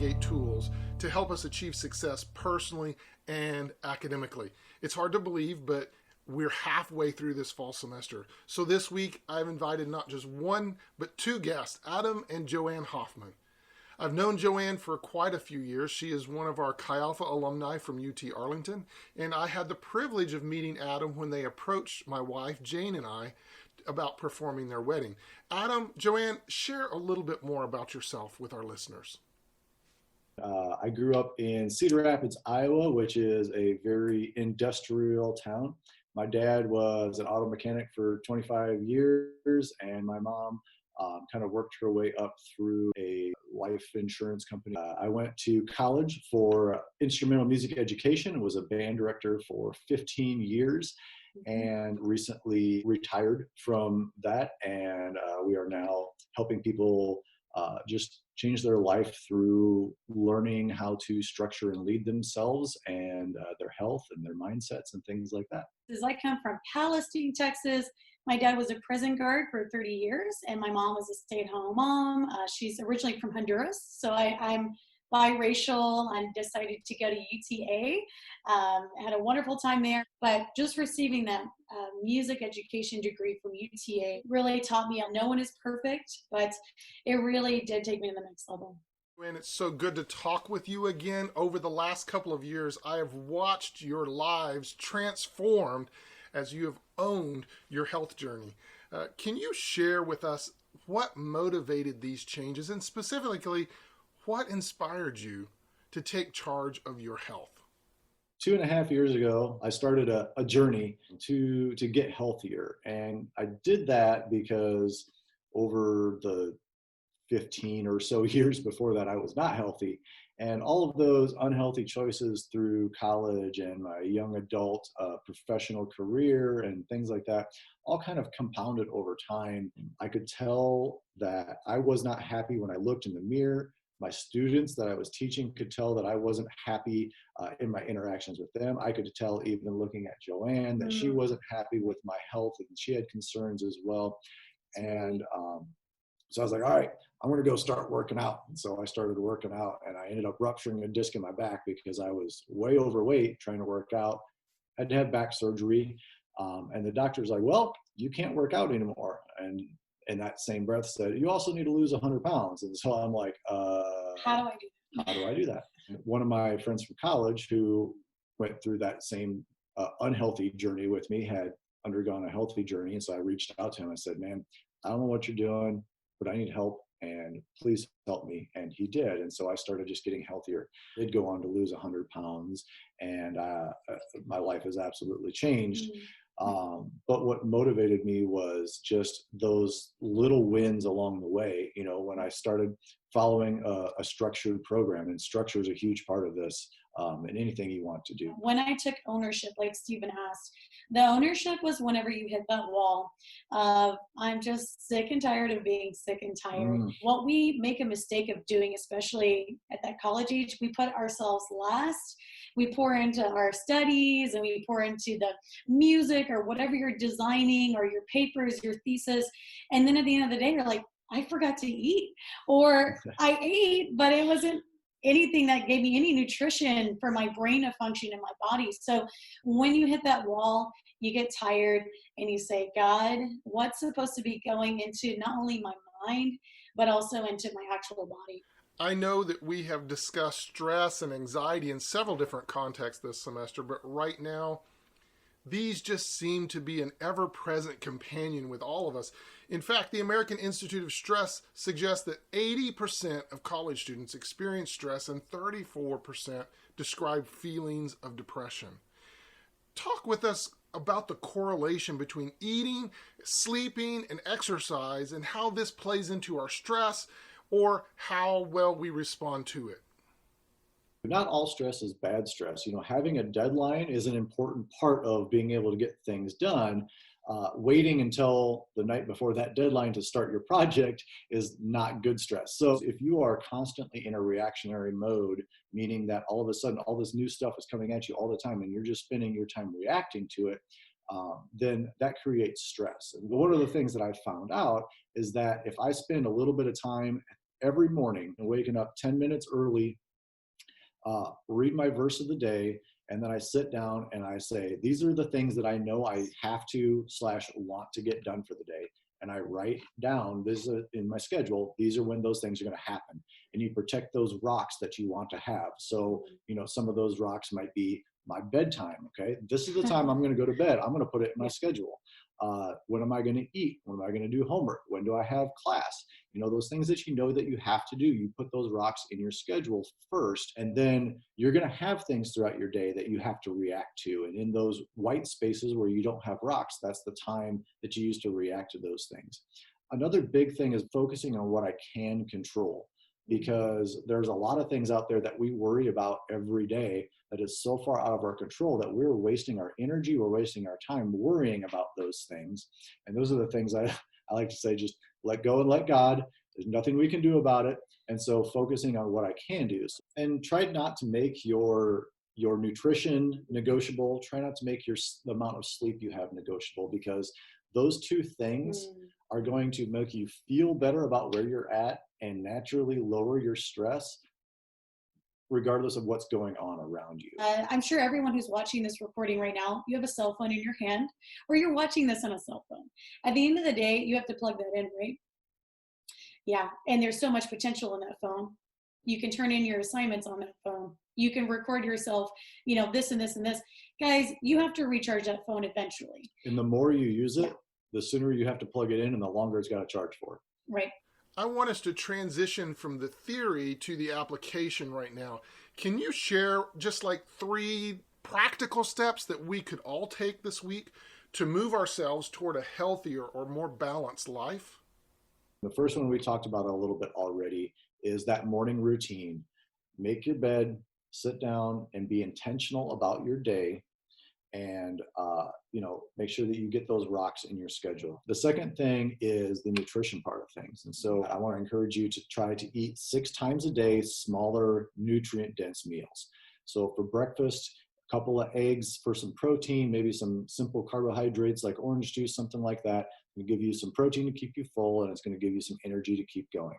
navigate tools to help us achieve success personally and academically. It's hard to believe, but we're halfway through this fall semester. So this week, I've invited not just one, but two guests, Adam and Joanne Hoffmann. I've known Joanne for quite a few years. She is one of our Chi Alpha alumni from UT Arlington, and I had the privilege of meeting Adam when they approached my wife, Jane, and I about performing their wedding. Adam, Joanne, share a little bit more about yourself with our listeners. I grew up in Cedar Rapids, Iowa, which is a very industrial town. My dad was an auto mechanic for 25 years, and my mom kind of worked her way up through a life insurance company. I went to college for instrumental music education and was a band director for 15 years and recently retired from that. And we are now helping people just change their life through learning how to structure and lead themselves and their health and their mindsets and things like that. I come from Palestine, Texas. My dad was a prison guard for 30 years, and my mom was a stay-at-home mom. She's originally from Honduras, so I'm biracial and decided to go to UTA. Had a wonderful time there, but just receiving that music education degree from UTA really taught me no one is perfect, but it really did take me to the next level. And it's so good to talk with you again. Over the last couple of years, I have watched your lives transformed as you have owned your health journey. Can you share with us what motivated these changes, and specifically, what inspired you to take charge of your health? 2.5 years ago, I started a journey to get healthier. And I did that because over the 15 or so years before that, I was not healthy. And all of those unhealthy choices through college and my young adult professional career and things like that, all kind of compounded over time. I could tell that I was not happy when I looked in the mirror. My students that I was teaching could tell that I wasn't happy in my interactions with them. I could tell even looking at Joanne that she wasn't happy with my health and she had concerns as well. And so I was like, all right, I'm going to go start working out. And so I started working out and I ended up rupturing a disc in my back because I was way overweight trying to work out. I had to have back surgery. And the doctor's like, well, you can't work out anymore. And in that same breath said, you also need to lose 100 pounds. And so I'm like, how do I do that? How do I do that? One of my friends from college who went through that same unhealthy journey with me had undergone a healthy journey. And so I reached out to him. I said, man, I don't know what you're doing, but I need help and please help me. And he did. And so I started just getting healthier. I did go on to lose 100 pounds and my life has absolutely changed. But what motivated me was just those little wins along the way. You know, when I started following a structured program, and structure is a huge part of this in anything you want to do. When I took ownership, like Stephen asked, the ownership was whenever you hit that wall of, I'm just sick and tired of being sick and tired. What we make a mistake of doing, especially at that college age, we put ourselves last. We pour into our studies and we pour into the music or whatever you're designing or your papers, your thesis. And then at the end of the day, you're like, I forgot to eat, or I ate, but it wasn't anything that gave me any nutrition for my brain to function in my body. So when you hit that wall, you get tired and you say, God, what's supposed to be going into not only my mind, but also into my actual body? I know that we have discussed stress and anxiety in several different contexts this semester, but right now, these just seem to be an ever-present companion with all of us. In fact, the American Institute of Stress suggests that 80% of college students experience stress and 34% describe feelings of depression. Talk with us about the correlation between eating, sleeping, and exercise and how this plays into our stress or how well we respond to it. Not all stress is bad stress. You know, having a deadline is an important part of being able to get things done. Waiting until the night before that deadline to start your project is not good stress. So if you are constantly in a reactionary mode, meaning that all of a sudden all this new stuff is coming at you all the time and you're just spending your time reacting to it, then that creates stress. And one of the things that I found out is that if I spend a little bit of time every morning and waking up 10 minutes early, read my verse of the day, and then I sit down and I say, these are the things that I know I have to / want to get done for the day. And I write down, this is in my schedule, these are when those things are going to happen. And you protect those rocks that you want to have. So, some of those rocks might be my bedtime. Okay, this is the time I'm going to go to bed. I'm going to put it in my schedule. When am I going to eat? When am I going to do homework? When do I have class? Those things that that you have to do, you put those rocks in your schedule first, and then you're going to have things throughout your day that you have to react to. And in those white spaces where you don't have rocks, that's the time that you use to react to those things. Another big thing is focusing on what I can control, because there's a lot of things out there that we worry about every day that is so far out of our control that we're wasting our energy, we're wasting our time worrying about those things. And those are the things I like to say, just let go and let God. There's nothing we can do about it. And so focusing on what I can do. And try not to make your nutrition negotiable. Try not to make the amount of sleep you have negotiable, because those two things are going to make you feel better about where you're at and naturally lower your stress, regardless of what's going on around you. I'm sure everyone who's watching this recording right now, you have a cell phone in your hand, or you're watching this on a cell phone. At the end of the day, you have to plug that in, right? Yeah, and there's so much potential in that phone. You can turn in your assignments on that phone. You can record yourself, this and this and this. Guys, you have to recharge that phone eventually. And the more you use it, the sooner you have to plug it in and the longer it's got to charge for. Right. I want us to transition from the theory to the application right now. Can you share just like 3 practical steps that we could all take this week to move ourselves toward a healthier or more balanced life? The first one we talked about a little bit already is that morning routine. Make your bed, sit down, and be intentional about your day. And, make sure that you get those rocks in your schedule. The second thing is the nutrition part of things. And so I want to encourage you to try to eat 6 times a day, smaller, nutrient-dense meals. So for breakfast, a couple of eggs for some protein, maybe some simple carbohydrates like orange juice, something like that. It'll give you some protein to keep you full, and it's going to give you some energy to keep going.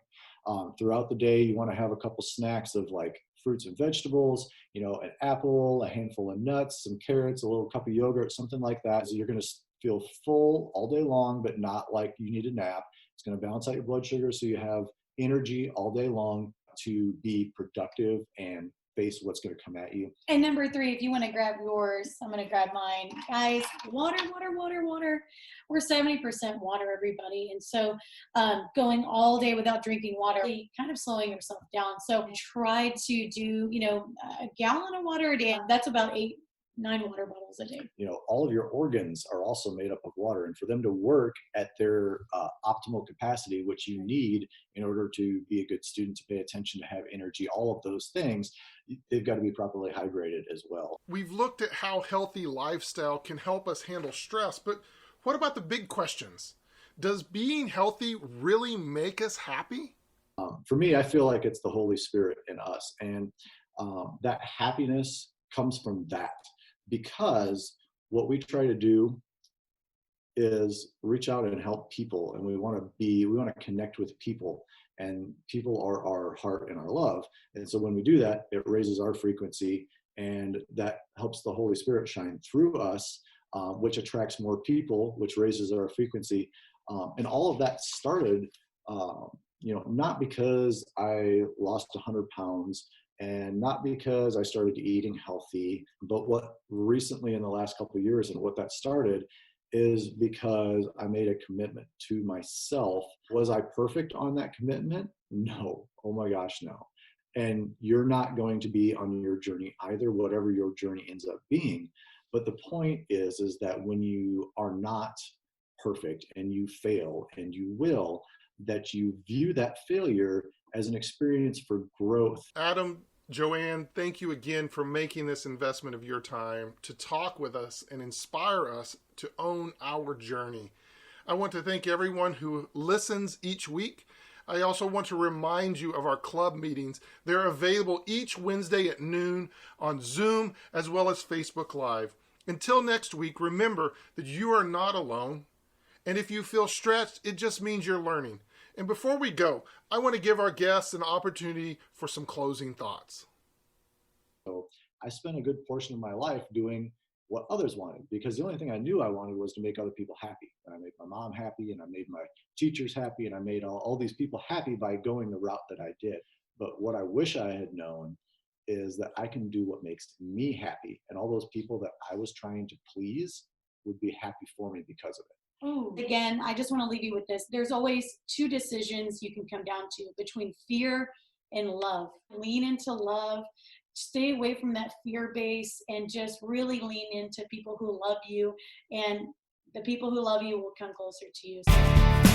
Throughout the day, you want to have a couple snacks of like fruits and vegetables, an apple, a handful of nuts, some carrots, a little cup of yogurt, something like that. So you're going to feel full all day long, but not like you need a nap. It's going to balance out your blood sugar so you have energy all day long to be productive and face what's going to come at you. And number 3, if you want to grab yours, I'm going to grab mine. Guys, water. We're 70% water, everybody. And so going all day without drinking water, kind of slowing yourself down. So try to do, a gallon of water a day. That's about 8-9 water bottles a day. All of your organs are also made up of water, and for them to work at their optimal capacity, which you need in order to be a good student, to pay attention, to have energy, all of those things, they've got to be properly hydrated as well. We've looked at how healthy lifestyle can help us handle stress, but what about the big questions? Does being healthy really make us happy? For me, I feel like it's the Holy Spirit in us, and that happiness comes from that. Because what we try to do is reach out and help people, and we want to connect with people, and people are our heart and our love. And so when we do that, it raises our frequency, and that helps the Holy Spirit shine through us, which attracts more people, which raises our frequency. And all of that started, not because I lost 100 pounds, and not because I started eating healthy, but what recently in the last couple of years, and what that started is because I made a commitment to myself. Was I perfect on that commitment? No. Oh my gosh, no. And you're not going to be on your journey either, whatever your journey ends up being. But the point is that when you are not perfect and you fail, and you will, that you view that failure as an experience for growth. Adam, Joanne, thank you again for making this investment of your time to talk with us and inspire us to own our journey. I want to thank everyone who listens each week. I also want to remind you of our club meetings. They're available each Wednesday at noon on Zoom as well as Facebook Live. Until next week, remember that you are not alone. And if you feel stretched, it just means you're learning. And before we go, I want to give our guests an opportunity for some closing thoughts. So I spent a good portion of my life doing what others wanted, because the only thing I knew I wanted was to make other people happy. And I made my mom happy, and I made my teachers happy, and I made all these people happy by going the route that I did. But what I wish I had known is that I can do what makes me happy, and all those people that I was trying to please would be happy for me because of it. Ooh. Again, I just want to leave you with this. There's always two decisions you can come down to between fear and love. Lean into love. Stay away from that fear base and just really lean into people who love you, and the people who love you will come closer to you.